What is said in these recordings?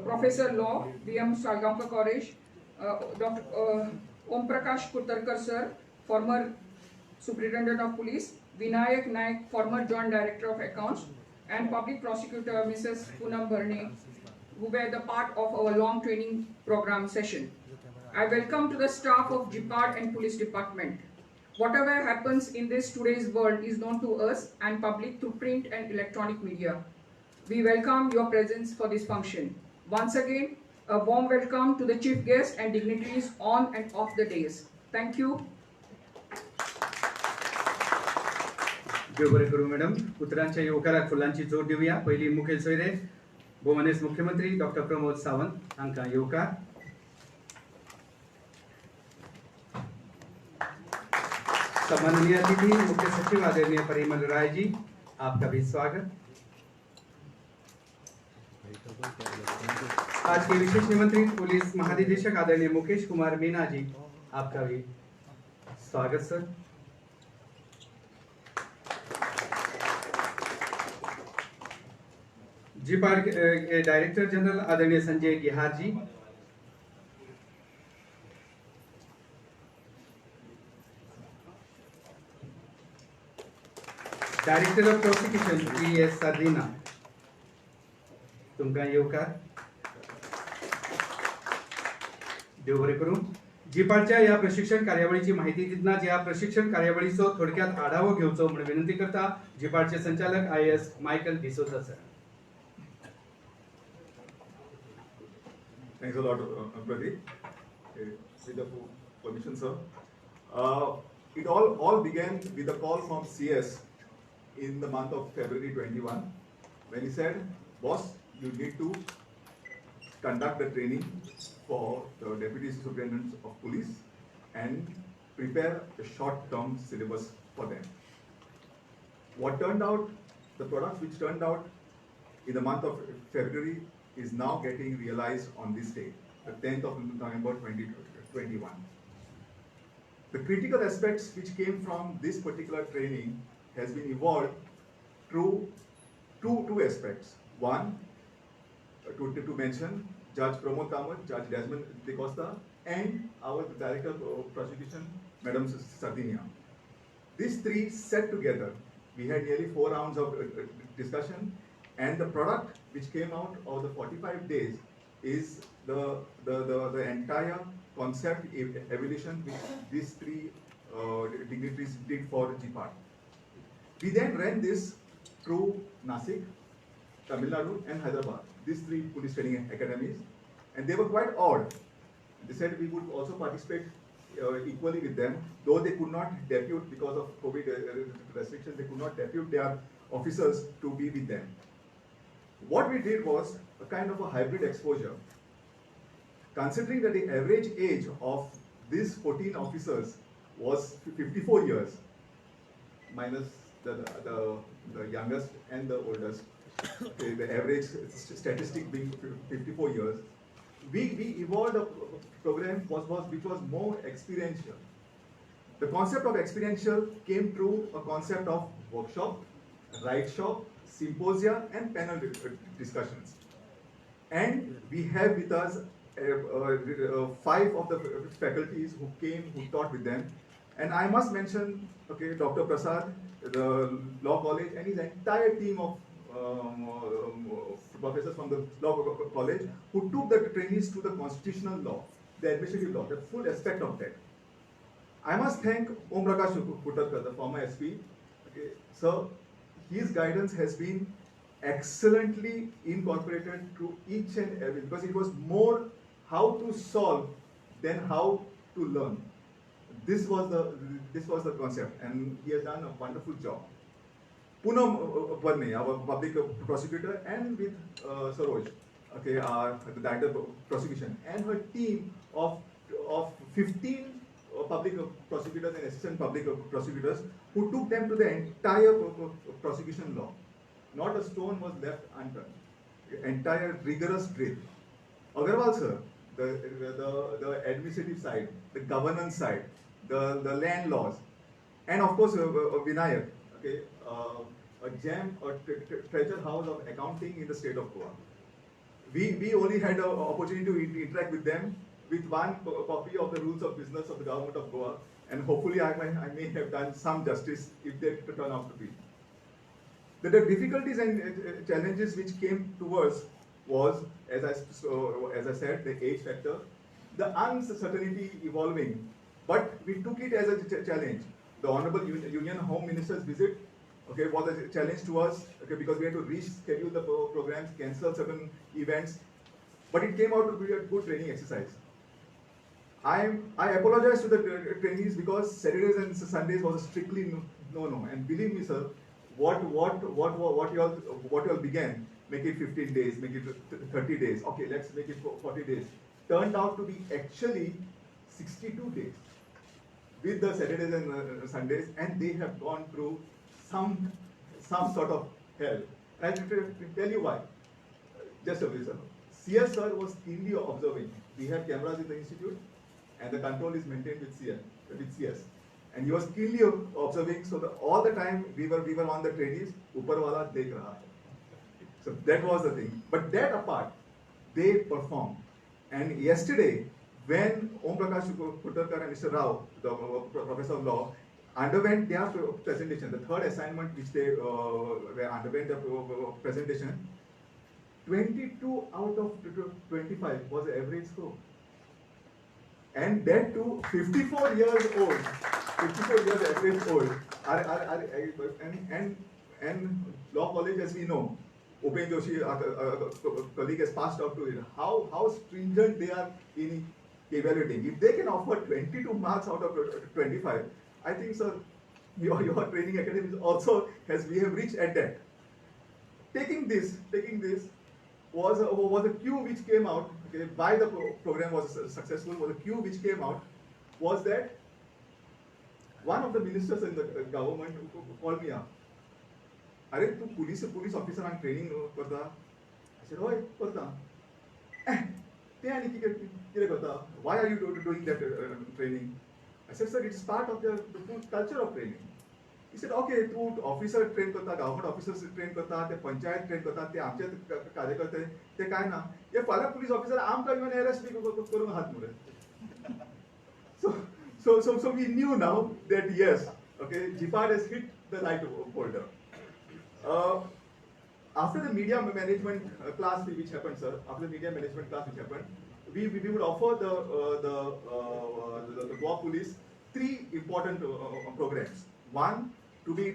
Professor Law, VM Salgaonkar College, Dr. Om Prakash Kutarkar sir, former Superintendent of Police, Vinayak Naik, former Joint Director of Accounts, and Public Prosecutor Mrs. Poonam Bharne, who were the part of our long training program session. I welcome to the staff of GPART and Police Department. Whatever happens in this today's world is known to us and public through print and electronic media. We welcome your presence for this function. Once again, a warm welcome to the chief guests and dignitaries on and off the days. Thank you. देव बरे करू madam. उतरांच्या युवकाराक फुलांची जोड देऊया. पहिली मुखेल सोयरे भुवनेश मुख्यमंत्री डॉक्टर प्रमोद सावंत हांकां येवकार. सम्माननीय अतिथि मुख्य सचिव आदरणीय परिमल राय जी, आपका भी स्वागत. आज के विशेष निमंत्रित पुलिस महानिदेशक आदरणीय मुकेश कुमार मीना जी, आपका भी स्वागत सर. GPART के डायरेक्टर जनरल आदरणीय Sanjay Gihar ji, director of prosecution PS साधीना, तुमकां येवकार. देव बरें करूं. GPARTच्या या प्रशिक्षण कार्यावळीची माहिती दितना या प्रशिक्षण कार्यावळीचो थोडक्यात आढावो घेवचो म्हणून विनंती करता GPARTचे संचालक IAS Michael D'Souza sir. Thanks a lot, Pradeep. With the permission, sir. It all began with a call from CS in the month of February 21, when he said, "Boss, you need to conduct the training for the Deputy Superintendents of Police and prepare a short-term syllabus for them." What turned out, the product which turned out in the month of February is now getting realized on this day, the 10th of November 2021. The critical aspects which came from this particular training has been evolved through two aspects. One, to mention, Judge Pramod Kamath, Judge Desmond De Costa, and our Director of Prosecution, Madam Sardinia. These three set together. We had nearly 4 rounds of discussion, and the product which came out of the 45 days is the entire concept evolution which these three dignitaries did for GPART. We then ran this through Nasik, Tamil Nadu, and Hyderabad, these three police training academies, and they were quite odd. They said we would also participate equally with them, though they could not depute because of COVID restrictions. They could not depute their officers to be with them. What we did was a kind of a hybrid exposure. Considering that the average age of these 14 officers was 54 years, minus the youngest and the oldest, okay, the average statistic being 54 years, we evolved a program which was more experiential. The concept of experiential came through a concept of workshop, ride shop, symposia, and panel discussions. And we have with us 5 of the faculties who came, who taught with them. And I must mention, okay, Dr. Prasad, the Law College, and his entire team of professors from the Law College, who took the trainees to the constitutional law, the administrative law, the full aspect of that. I must thank Om Prakash Kutarkar, the former SP. Okay, sir, his guidance has been excellently incorporated through each and every, because it was more how to solve than how to learn. This was the concept, and he has done a wonderful job. Poonam Bharne, our public prosecutor, and with Saroj, okay, the director of prosecution, and her team of 15 public prosecutors and assistant public prosecutors who took them to the entire prosecution law. Not a stone was left unturned. The entire rigorous drill. Agarwal sir, the administrative side, the governance side, the land laws, and of course Vinayak, okay, a gem or treasure house of accounting in the state of Goa. We only had an opportunity to interact with them with one copy of the rules of business of the government of Goa, and hopefully I may have done some justice if they turn out to be. The difficulties and challenges which came to us was, as I said, the age factor, the uncertainty evolving, but we took it as a challenge. The Honorable Union Home Minister's visit, okay, was a challenge to us, okay, because we had to reschedule the programs, cancel certain events, but it came out to be a good training exercise. I apologize to the trainees because Saturdays and Sundays was a strictly no, and believe me, sir, what you all began, make it 15 days, make it 30 days, okay, let's make it 40 days, turned out to be actually 62 days with the Saturdays and Sundays, and they have gone through some sort of hell. And I'll tell you why. Just a minute, sir. CS sir was keenly observing. We have cameras in the institute, and the control is maintained with CS. And he was keenly observing. So all the time we were on the trainees. Upar wala dekh raha hai. So that was the thing. But that apart, they performed. And yesterday, when Om Prakash Kutarkar and Mr. Rao, the Professor of Law, underwent their presentation, the third assignment which they underwent the presentation, 22 out of 25 was the average score. And that too, 54 years old, 54 years average old, and law college, as we know, Upen Joshi, our colleague, has passed out to it. How stringent they are in evaluating. If they can offer 22 marks out of 25, I think, sir, your training academy also we have reached at that. Taking this was a cue which came out, okay, why the program was successful, was a cue which came out, was that one of the ministers in the government called me up. Are tu police officer and training karta? I said, "Hoy, karta." Why are you doing that training? I said, "Sir, it's part of the culture of training." He said, "Okay, tu officer train karta, government officers train karta, te panchayat train karta, te आमचे कार्यकर्ते ते काय ना? ये फाल्या police officer आम का येऊन arrest करून हात मुरे." So we knew now that yes, okay, GPAD has hit the right folder. After the media management class which happened, sir, after the media management class which happened, we would offer the Goa Police 3 important programs. One, to be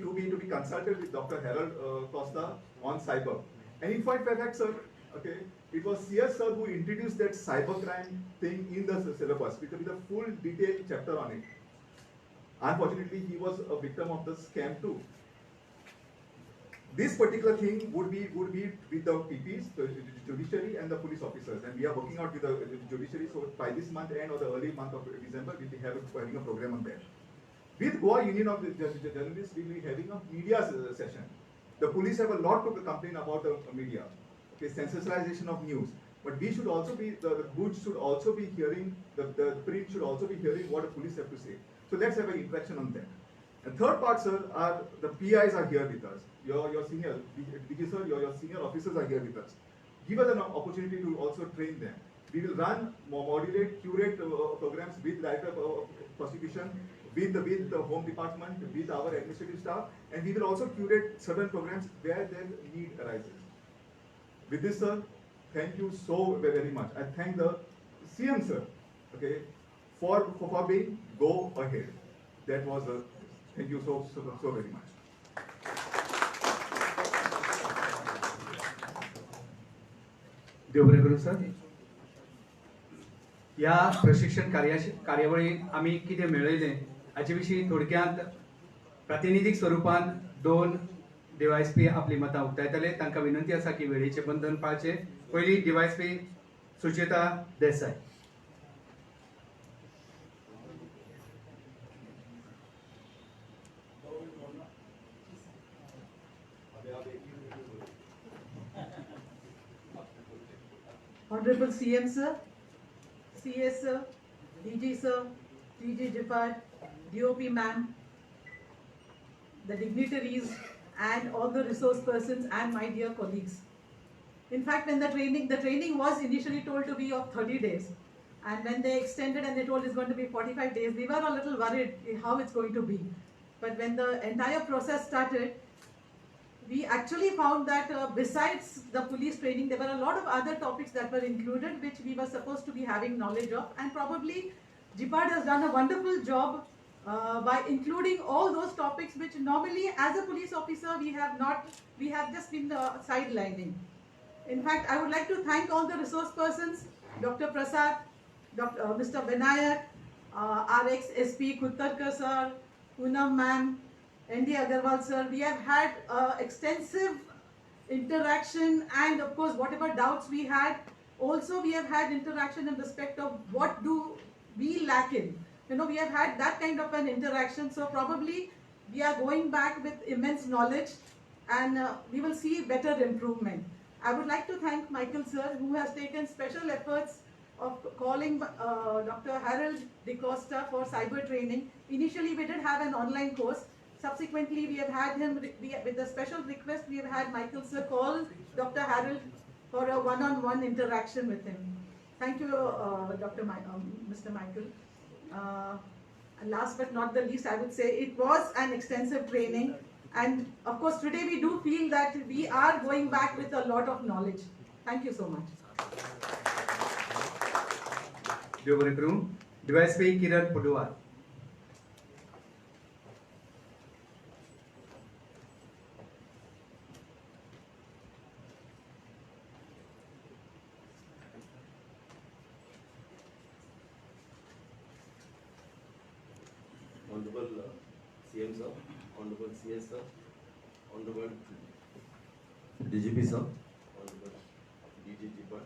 consulted with Dr. Harold Costa on cyber. And in fact, sir, okay, it was CS sir who introduced that cybercrime thing in the syllabus with a full detailed chapter on it. Unfortunately, he was a victim of the scam too. This particular thing would be with the PPs, the judiciary, and the police officers, and we are working out with the judiciary. So by this month end or the early month of December, we'll be having a program on that. With Goa Union of Journalists, we'll be having a media session. The police have a lot to complain about the media, okay, sensationalization of news. But we should also be, the goods should also be hearing, the print should also be hearing what the police have to say. So let's have an interaction on that. And third part, sir, are the PIs are here with us. Your senior, DG sir, your senior officers are here with us. Give us an opportunity to also train them. We will run, modulate, curate programs with director of prosecution, with the home department, with our administrative staff, and we will also curate certain programs where their need arises. With this, sir, thank you so very much. I thank the CM, sir, okay, for being go ahead. That was a thank you so very much. देवबरे करू sir. या प्रशिक्षण कार्यावळीत आम्ही कितें मेळयलें हाचे विशीं थोडक्यांत प्रातिनिधीक स्वरुपान 2 DYSP आपली मतां उक्तायतले. तांकां विनंती आसा की वेळेचें बंधन पाळचें. पयली DYSP Sucheta Desai. Honorable CM sir, CS sir, DG sir, DG GPAD, DOP ma'am, the dignitaries and all the resource persons and my dear colleagues. In fact, when the training was initially told to be of 30 days. And when they extended and they told it's going to be 45 days, we were a little worried how it's going to be. But when the entire process started, we actually found that besides the police training, there were a lot of other topics that were included, which we were supposed to be having knowledge of. And probably GPAD has done a wonderful job by including all those topics which normally as a police officer we have just been sidelining. In fact, I would like to thank all the resource persons, Dr. Prasad, Mr. Vinayak, RX SP Khuttarkar sir, Poonam ma'am, ND Agarwal sir. We have had extensive interaction, and of course whatever doubts we had, also we have had interaction in respect of what do we lack in. We have had that kind of an interaction, so probably we are going back with immense knowledge, and we will see better improvement. I would like to thank Michael sir, who has taken special efforts of calling Dr. Harold DeCosta for cyber training. Initially we did have an online course. Subsequently we have had him, with a special request, we have had Michael sir call Dr. Harold for a one-on-one interaction with him. Thank you, Mr. Michael. And last but not the least, I would say it was an extensive training, and of course today we do feel that we are going back with a lot of knowledge. Thank you so much. DYSP Kiran Pudwar. Honorable CM sir, Honorable CS sir, Honorable DGP sir, Honorable DG Jipa,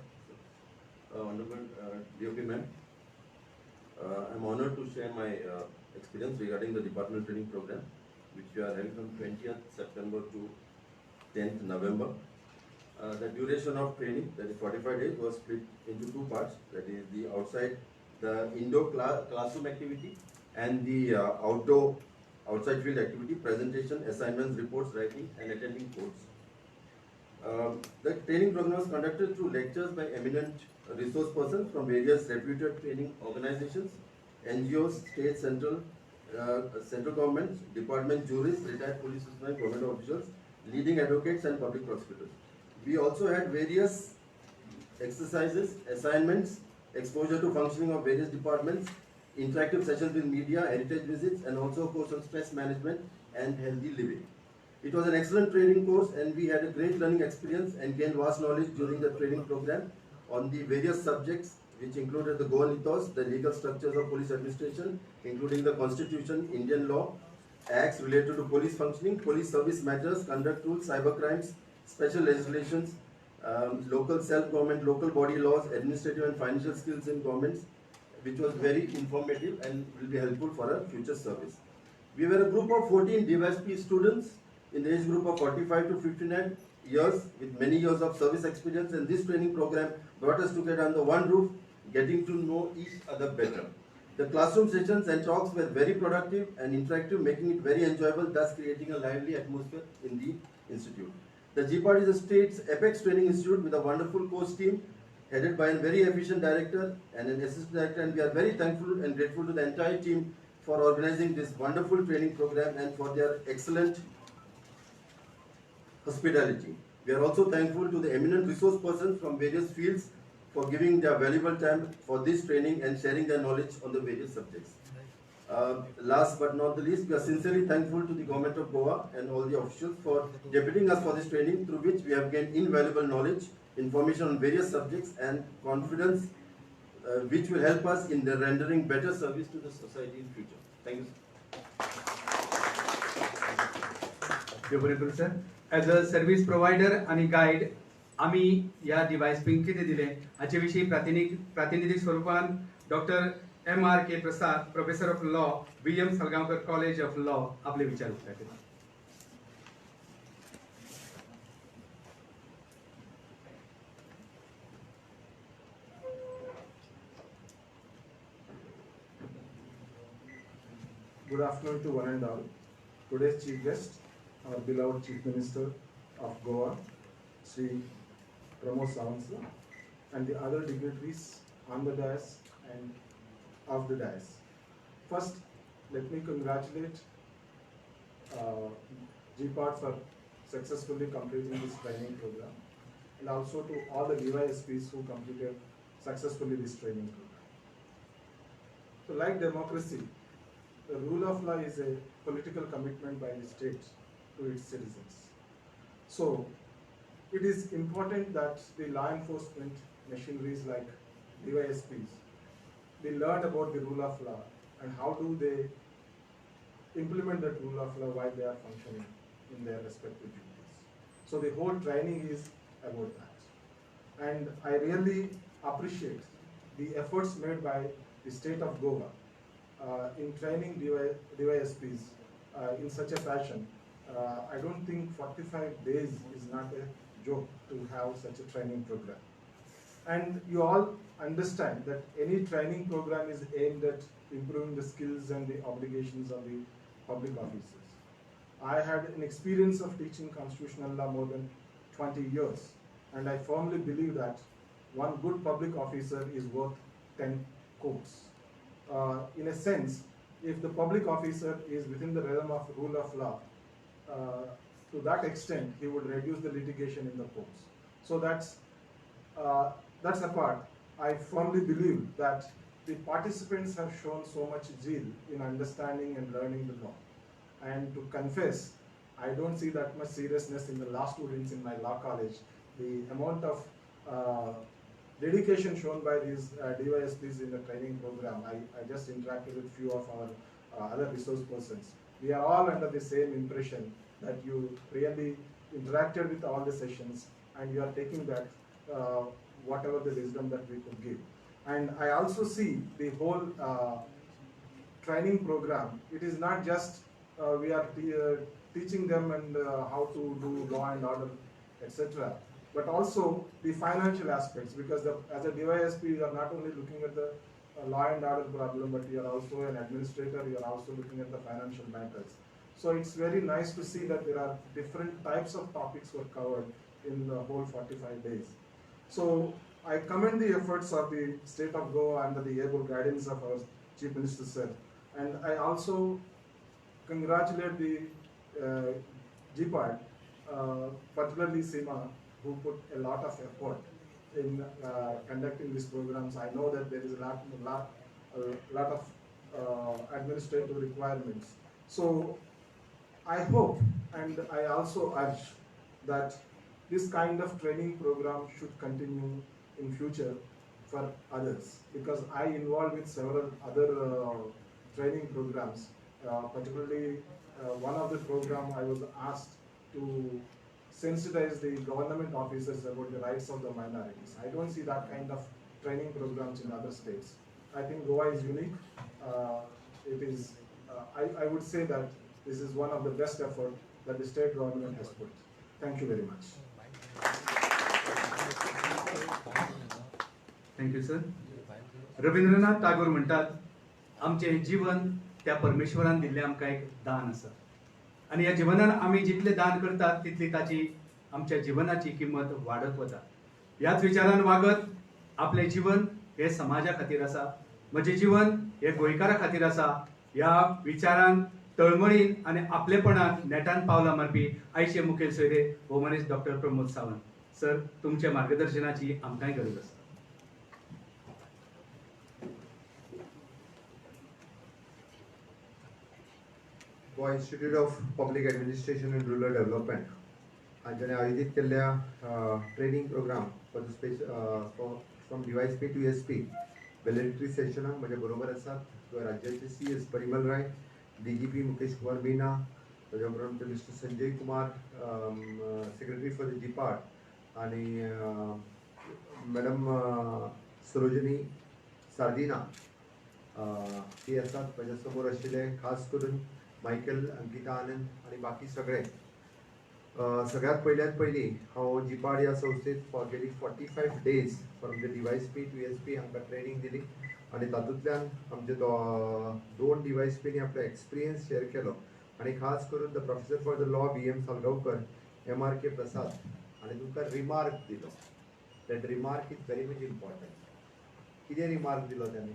Honorable DOP ma'am. I'm honored to share my experience regarding the departmental training program, which we are held from 20th September to 10th November. The duration of training, that is 45 days, was split into two parts. That is the indoor classroom activity and the outside field activity, presentation, assignments, reports, writing, and attending courses. The training program was conducted through lectures by eminent resource persons from various reputed training organizations, NGOs, state, central governments, department jurists, retired police personnel, government officials, leading advocates, and public prosecutors. We also had various exercises, assignments, exposure to functioning of various departments, interactive sessions with media, heritage visits, and also a course on stress management and healthy living. It was an excellent training course, and we had a great learning experience and gained vast knowledge during the training program on the various subjects, which included the Goan ethos, the legal structures of police administration, including the constitution, Indian law, acts related to police functioning, police service matters, conduct rules, cyber crimes, special legislations, local self-government, local body laws, administrative and financial skills in governments, which was very informative and will be helpful for our future service. We were a group of 14 DYSP students in the age group of 45 to 59 years with many years of service experience, and this training program brought us together under one roof, getting to know each other better. The classroom sessions and talks were very productive and interactive, making it very enjoyable, thus creating a lively atmosphere in the institute. The GPAD is the state's apex training institute with a wonderful course team, headed by a very efficient director and an assistant director, and we are very thankful and grateful to the entire team for organizing this wonderful training program and for their excellent hospitality. We are also thankful to the eminent resource persons from various fields for giving their valuable time for this training and sharing their knowledge on the various subjects. Last but not the least, we are sincerely thankful to the Government of Goa and all the officials for deputing us for this training, through which we have gained invaluable knowledge, information on various subjects, and confidence which will help us in the rendering better service to the society in future. Thank you, sir. As a service provider and guide, आम्ही या DYSP किती दिले हाचे विषयी प्रातिनिधिक स्वरूपान doctor MRK Prasad, professor of law, VM Salgaonkar college of law, आपले विचार व्यक्त करतात. Good afternoon to one and all. Today's chief guest, our beloved Chief Minister of Goa, Sri Pramod Sawant sir, and the other dignitaries on the dais and off the dais. First, let me congratulate GPART for successfully completing this training program, and also to all the DYSPs who completed successfully this training program. So like democracy, the rule of law is a political commitment by the state to its citizens. So it is important that the law enforcement machineries like DYSPs, they learn about the rule of law and how do they implement that rule of law while they are functioning in their respective duties. So the whole training is about that. And I really appreciate the efforts made by the state of Goa in training DYSPs in such a fashion. I don't think 45 days is not a joke to have such a training program. And you all understand that any training program is aimed at improving the skills and the obligations of the public officers. I had an experience of teaching constitutional law more than 20 years, and I firmly believe that one good public officer is worth 10 courts. In a sense, if the public officer is within the realm of rule of law, to that extent, he would reduce the litigation in the courts. So that's apart. I firmly believe that the participants have shown so much zeal in understanding and learning the law. And to confess, I don't see that much seriousness in the law students in my law college. The amount of dedication shown by these DYSPs in the training program, I just interacted with few of our other resource persons. We are all under the same impression that you really interacted with all the sessions and you are taking back whatever the wisdom that we could give. And I also see the whole training program. It is not just we are teaching them and how to do law and order, etc. But also the financial aspects, because as a DYSP, you are not only looking at the law and order problem, but you are also an administrator, you are also looking at the financial matters. So it's very nice to see that there are different types of topics were covered in the whole 45 days. So I commend the efforts of the state of Goa under the able guidance of our Chief Minister sir. And I also congratulate the GPART, particularly Seema, who put a lot of effort in conducting these programs. I know that there is a lot of administrative requirements. So I hope and I also urge that this kind of training program should continue in future for others, because I involved with several other training programs, particularly one of the program I was asked to sensitize the government officers about the rights of the minorities. I don't see that kind of training programs in other states. I think Goa is unique. It is, I would say that this is one of the best effort that the state government has put. Thank you very much. Thank you sir. Rabindranath Tagore म्हणतात, आमचे जीवन त्या परमेश्वरान दिल्ले आमकां एक दान आसा आणि ह्या जीवनान आमी जितले दान करतात तितली ताची आमच्या जीवनाची किंमत वाडत वता. ह्याच विचारान वागत आपले जीवन हे समाजा खातीर आसा, म्हजें जीवन हे गोंयकारा खातीर आसा, ह्या विचारान तळमळीन आनी आपलेपणान नेटान पावलां मारपी आयचे मुखेल सोयरे हो मनीस डॉक्टर प्रमोद सावंत. सर, तुमच्या मार्गदर्शनाची आमकांय गरज आसा. Goa institute of public administration and rural development हांच्यानी आयोजीत केल्ल्या training program from DYSP to SP valedictory सेशनाक म्हजे बरोबर आसात राज्याचे CS परिमल राय, DGP मुकेश कुमार मीना, ताजे उपरांत mister Sanjay Kumar, secretary for the GPART आणि मॅडम सरोजिनी सार्दिना ही आसात. म्हज्या समोर आशिल्ले खास करून मायकल, अंकिता आनंद आणि बाकी सगळे. सगळ्यात पयली हांव GPART ह्या संस्थेत फॉर गेली 45 days from the DYSP to SP आमकां ट्रेनिंग दिली आणि तातूंतल्यान आमचे दोन DYSPनी आपलो एक्सपिरियन्स शेअर केलो आणि खास करून the professor for the law BM Salgaocar, MRK प्रसाद आणि तुमकां रिमार्क दिलो. That remark is very much important. कितें रिमार्क दिलो त्याने?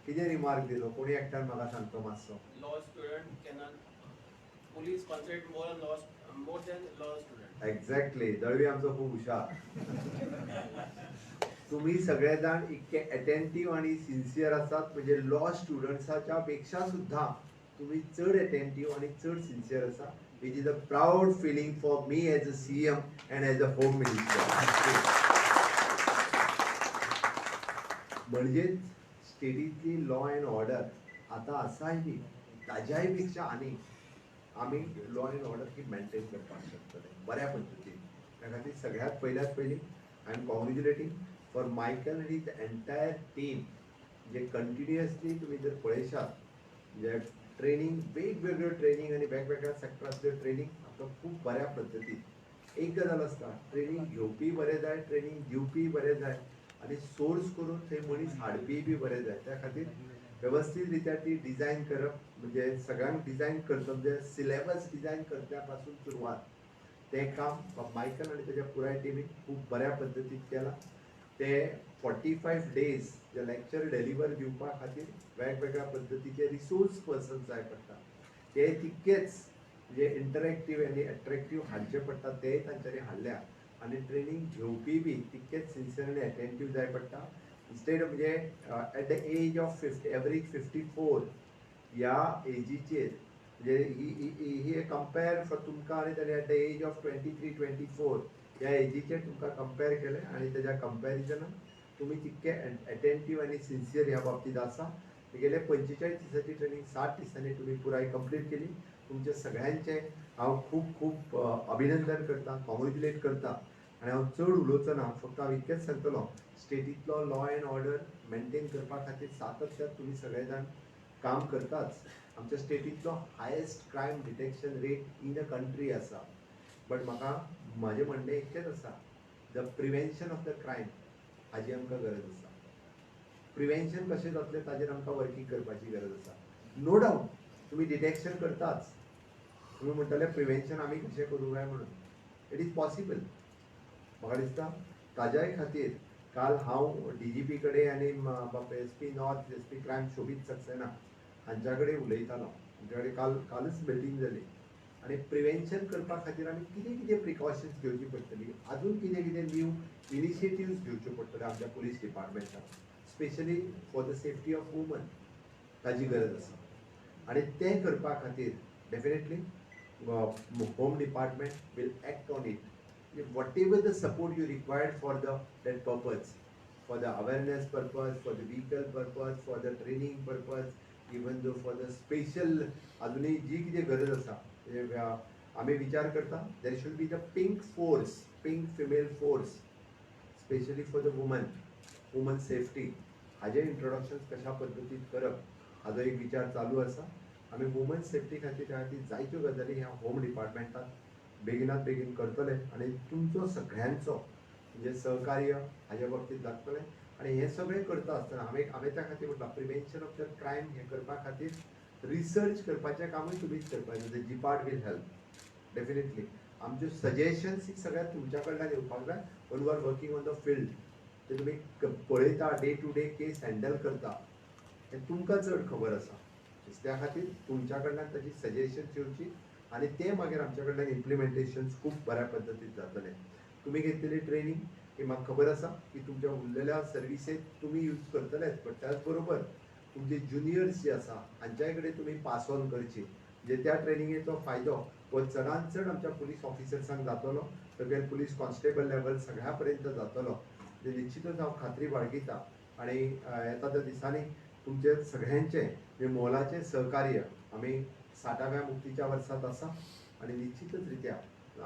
कितें रिमार्क दिलो? कोणी एकट्यान म्हाका सांगतो मातसो. Law student cannot. Police concentrate more than law student. Exactly. Dalvi आमचो खूप हुशार. तुम्ही सगळे जाण इतके अटेंटिव्ह आणि सिन्सियर आसात, म्हणजे लॉ स्टुडंट्साच्या पेक्षा सुद्धा तुम्ही चड अटेंटिव्ह आणि चड सिन्सियर आसा, which is a proud feeling for me as a CM and as a home minister. म्हणजेच स्टेटीतली लॉ अँड ऑर्डर आता आसाय ताज्याय पेक्षा आनी आमी लॉ अँड ऑर्डर ही मेंटेन करपाक शकतले बऱ्या पद्दतीन. त्या खातीर सगळ्यात पयली I am congratulating for Michael and his entire team. जे कंटिन्युअसली तुम्ही जर पळयशात जे ट्रेनिंग, वेगवेगळ्यो ट्रेनिंग आनी वेगवेगळ्या सेक्टरांतल्यो ट्रेनिंग आमकां खूब बऱ्या पद्दतीन. एक गजाल आसता, ट्रेनिंग घेवपी बरें जाय, ट्रेनिंग दिवपी बरें जाय आनी सोर्स करून थंय मनीस हाडपी बी बरें जाय. त्या खातीर व्यवस्थित रित्या ती डिझायन करप, म्हणजे सगळ्यांक डिझायन करता, म्हणजे सिलेबस डिझायन करच्या पासून सुरवात, तें काम मायकल आनी तेज्या पुराय टिमीन खूब बऱ्या पद्दतीन केलां. ते 45 days जे लेक्चर डेलिव्हर दिवपा खातीर वेगवेगळ्या पद्दतीचे रिसोर्स पर्सन जाय पडटा. ते तितकेच म्हणजे इंटरॅक्टिव्ह आनी अट्रॅक्टिव्ह हाडचे पडटा, तेय तांच्यांनी हाडल्या. आनी ट्रेनिंग घेवपी बी तितकेच सिन्सियर आनी अटेंटिव्ह जाय पडटा. इन्स्टेड म्हणजे at the age of average 54 ह्या एजीचेर, म्हणजे ही कंपेर फॉर तुमकां आनी ताणें एट द एज ऑफ 23-24 ह्या एजीचेर तुमकां कंपेर केलें आनी तेज्या कंपॅरिजनान तुमी तितके अटेंटिव्ह आनी सिन्सियर ह्या बाबतींत आसा. तुगेले 45 दिसाची ट्रेनिंग 60 दिसांनी तुमी पुराय कंप्लीट केली. तुमचे सगळ्यांचे हांव खूब खूब अभिनंदन करता, कॉंग्रॅच्युलेट करता. आनी हांव चड उलोवचो ना, फक्त हांव इतकेंच सांगतलो, स्टेटींतलो लॉ अँड ऑर्डर मेंटेन करपा खातीर सातत्यान तुमी सगळे जाण काम करताच. आमच्या स्टेटींतलो highest crime detection rate in a country आसा. बट म्हाका म्हाजें म्हणणें इतकेंच आसा, the prevention of the crime हाजी आमकां गरज आसा. प्रिवेंशन कशें जातलें ताजेर आमकां वर्किंग करपाची गरज आसा. नो डावट तुमी डिटेक्शन करताच. तुमी म्हणटले प्रिवेंशन आमी कशें करूं काय म्हणून. It is possible. म्हाका दिसता ताज्याय खातीर काल हांव DGP कडेन आनी SP north, SP crime Shobhit Saxena हांच्या कडेन उलयतालो. हांच्या कडेन कालच मिटींग जाली. आनी प्रिवेंशन करपा खातीर आमी कितें कितें प्रिकॉशन्स घेवची पडटली, आजून कितें कितें न्यू इनिशिएटिव्स घेवच्यो पडटल्यो आमच्या पुलीस डिपार्टमेंटान, specially for the safety of women. ताजी गरज आसा. आनी तें करपा खातीर definitely home department will act on it. Whatever the support you required for that purpose, for the awareness purpose, for the vehicle purpose, for the training purpose, even though for the special अजूनही जी कितें गरज आसा आमी विचार करता, there should be the pink force, pink female force, especially for the woman safety. हाजे introduction कशा पद्दतीन करप हाजो एक विचार चालू आसा. आमी वुमन सेफ्टी खातीर जायत्यो गजाली ह्या होम डिपार्टमेंटान बेगिनात बेगीन करतले आनी तुमचो सगळ्यांचो म्हणजे सहकार्य हाज्या बाबतींत लागतलें. आनी हें सगळें करता आसतना हांवें त्या खातीर म्हटलां प्रिवेंशन ऑफ द क्रायम हें करपा खातीर रिसर्च करपाचें कामूय तुमीच करपाचें. The GIPARD will help definitely. आमच्यो सजेशन्स ही सगळ्यात तुमच्या कडल्यान येवपाक जाय. One were working on the field ते तुमी पळयता, day to day case handle करता, हें तुमकां चड खबर आसा. त्या खातीर तुमच्या कडल्यान ताची सजेशन्स येवची आनी ते मागीर आमच्या कडल्यान इम्प्लिमेंटेशन्स खूब बऱ्या पद्दतीन जातलें. तुमी घेतलेली ट्रेनिंग ही म्हाका खबर आसा की तुमच्या उरलेल्या सर्विसेक तुमी यूज करतलेच, बट त्याच बरोबर तुमचे ज्युनियर्स जे आसा हांच्याय कडेन तुमी पास ऑन करची. म्हणजे त्या ट्रेनिंगेचो फायदो हो चडांत चड आमच्या पुलीस ऑफिसर्सांक जातलो, सगळे पुलीस कॉन्स्टेबल लेवल सगळ्या पर्यंत जातलो. म्हणजे निश्चितच हांव खात्री बाळगिता आनी येता त्या दिसांनी तुमचे सगळ्यांचे मोलाचें सहकार्य आमी 60व्या मुक्तीच्या वर्सांत आसा आनी निश्चितच रित्या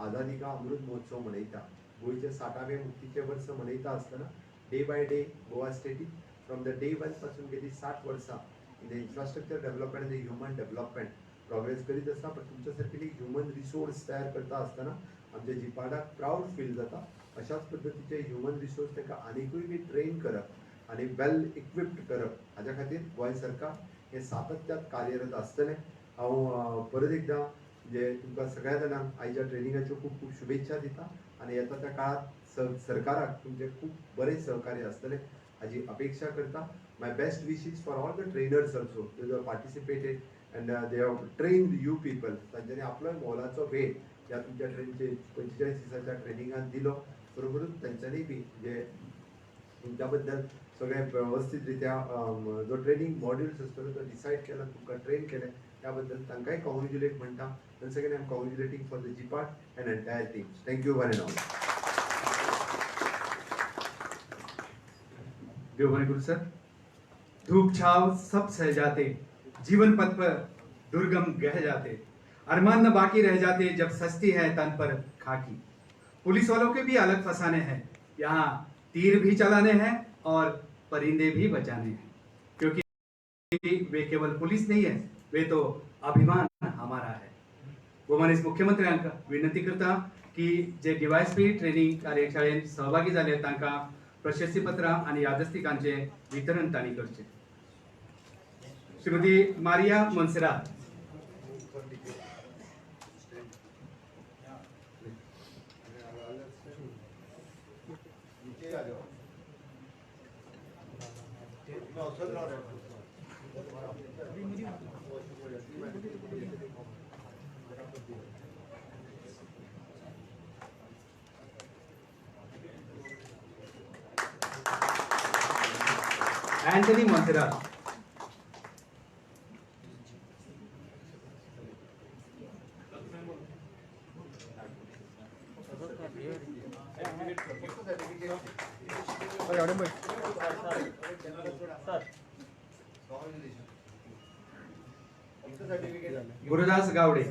आझादी का अमृत महोत्सव मनयता. गोंयचे 60वें मुक्तीचें वर्स मनयता आसतना डे बाय डे गोवा स्टेटीन फ्रॉम द डे 1 पासून गेली 60 वर्सां इन द इन्फ्रास्ट्रक्चर डेव्हलपमेंट आनी ह्युमन डेव्हलपमेंट प्रोग्रेस करीत आसा. पण तुमच्या सारकेली ह्युमन रिसोर्स तयार करता आसतना आमच्या जिपाडाक प्राऊड फील जाता. अशाच पद्दतीचे ह्युमन रिसोर्स ताका आनिकूय बी ट्रेन करप आनी वेल इक्विप्ड करप हाज्या खातीर गोंय सरकार हे सातत्यात कार्यरत आसतलें. हांव परत एकदां म्हणजे तुमकां सगळ्या जाणांक आयच्या ट्रेनिंगाच्यो खूब खूब शुभेच्छा दिता आणि येता त्या काळात सरकाराक तुमचे खूप बरेच सहकार्य असतले हाजी अपेक्षा करता. My best wishes for all the trainers also have participated and they have trained you people. तांच्यांनी आपलो मोलाचो वेळ ह्या तुमच्या ट्रेनचे 45 दिसाच्या ट्रेनिंगात दिलो. बरोबरूच तांच्यांनी बी जे तुमच्या बद्दल सगळे व्यवस्थितरित्या जो ट्रेनिंग मॉड्यूल्स असतो तो डिसाईड केला, तुमकां ट्रेन केले त्याबद्दल तांकांय कॉंग्रॅच्युलेट म्हणटा. Once again I am congratulating for the GIPARD and entire team. Thank you one and all. देव बने गुरु सर. धूप छाव सब सह जाते, जीवन पथ पर दुर्गम गह जाते, अरमान न बाकी रह जाते जब सस्ती है तन पर खाकी. पुलिस वालों के भी अलग फसाने हैं, यहाँ तीर भी चलाने हैं और परिंदे भी बचाने हैं. क्योंकि वे केवल पुलिस नहीं है, वे तो अभिमान हमारा है. वो मनीस मुख्यमंत्र्यांक विनंती करता की जे डीवायएसपी ट्रेनिंग कार्यशाळेत सहभागी झाले तांकां प्रशस्तीपत्र आणि यादस्तिकांचे वितरण तांणी करचे. श्रीमती मारिया मोन्सेरात. एंथनी मोन्सेरात. गुरुदास गावडे.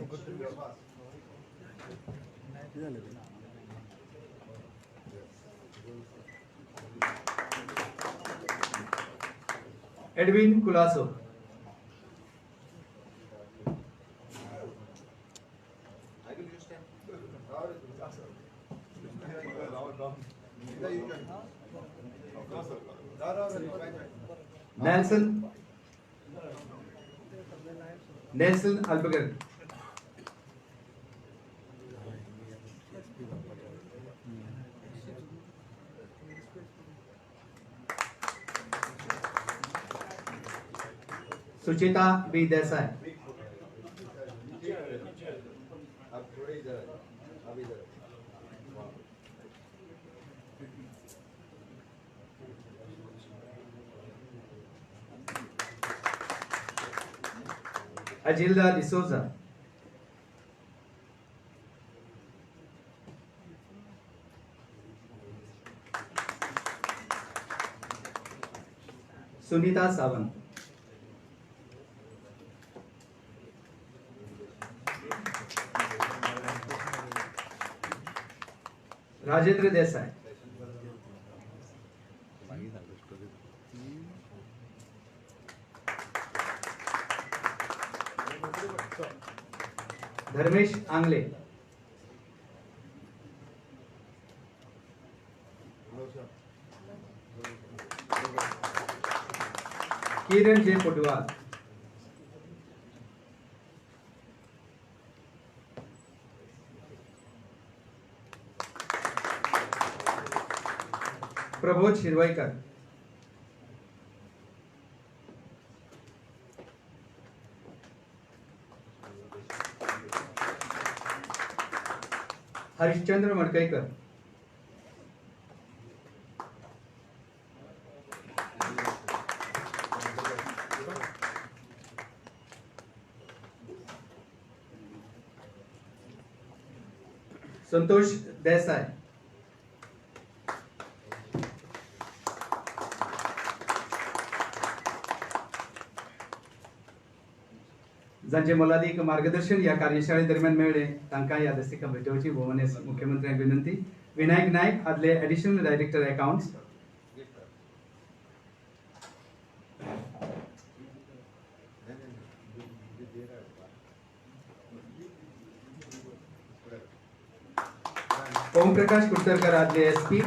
एडविन कुलासो. नेल्सन अल्बगर. सुचिता बी देसाई. अजिल्दा डिसोजा. सुनीता सावंत. राजेंद्र देसाई. धर्मेश आंगले. किरण जे पटवाल. प्रबोध शिरवाईकर. हरिश्चंद्र मडकईकर. संतोष देसाई. जांचे मोलादीक मार्गदर्शन या कार्यशाळे दरम्यान मेळ्ळे तांकां यादस्तिकां भेटोवची भोवनेस मुख्यमंत्र्यांक विनंती. विनायक नायक आदले additional director accounts. Om Prakash Kudtarkar आदले SP.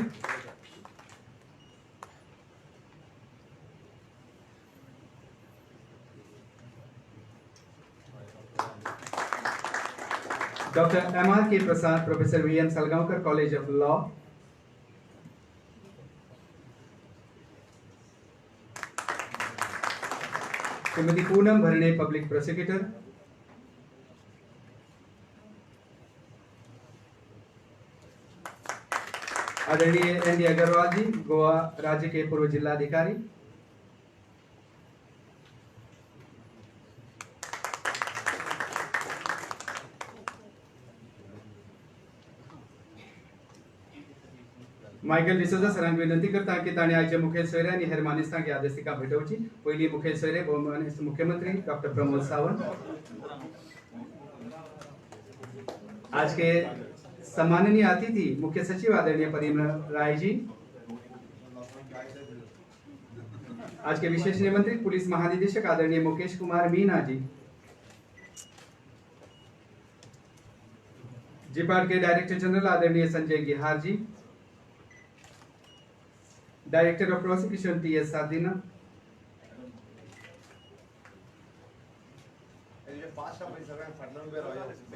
Dr. M.R.K. Prasad, Professor V.M. Salgaonkar, College of Law. Srimati Poonam Bharane, Public Prosecutor. आदरणीय एन डी अग्रवाल जी, गोवा राज्य के पूर्व जिलाधिकारी। मायकल डिसोजा सरांक विनंती करता की ताणे आयचे मुखेल सोयरे आनी हेर मानेस्तांक ह्या दिसतिका भेटोवची। पयली मुखेल सोयरे भौमान्य मुख्यमंत्री डॉक्टर प्रमोद सावंत। आज के सम्माननीय अतिथि मुख्य सचिव आदरणीय परिमल राय जी, आज के विशेष निमंत्रित पुलिस महानिदेशक आदरणीय मुकेश कुमार मीना जी, जिपाट के डायरेक्टर जनरल आदरणीय Sanjay Gihar ji, director of prosecution T S. Sadhina,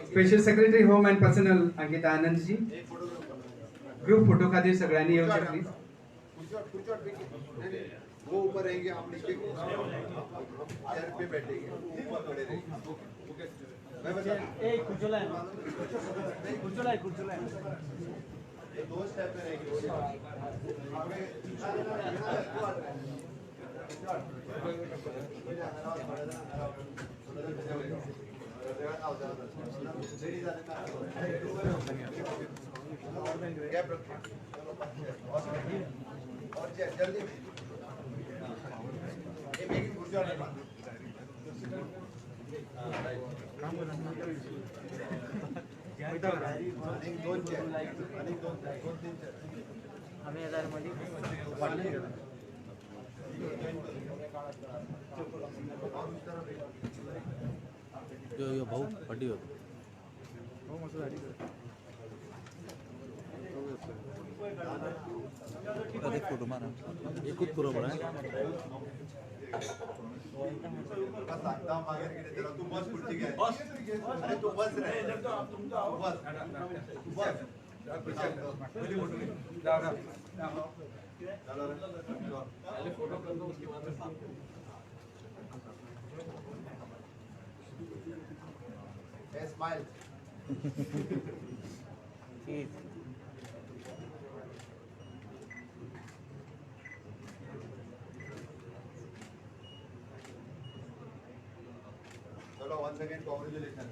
special secretary home and personnel Ankita Anand ji, group photo खातीर सगळ्यांनी येवचे प्लीज। वो ऊपर रहेंगे, आप नीचे चेयर पे बैठेंगे, ऊपर खड़े रहेंगे। मैं बता ये दो स्टेप पे रहेंगे। गैप रखिए और जल्दी ये मेकिंग कुछ और नहीं जो भाऊ पड्डी होतो एक फोटो मारा एकूच बरोबर आहे तू बस खुर्ची घे अरे तू बस रे तू बस फोटो कर दो उसके बाद स्माइल चलो once again congratulations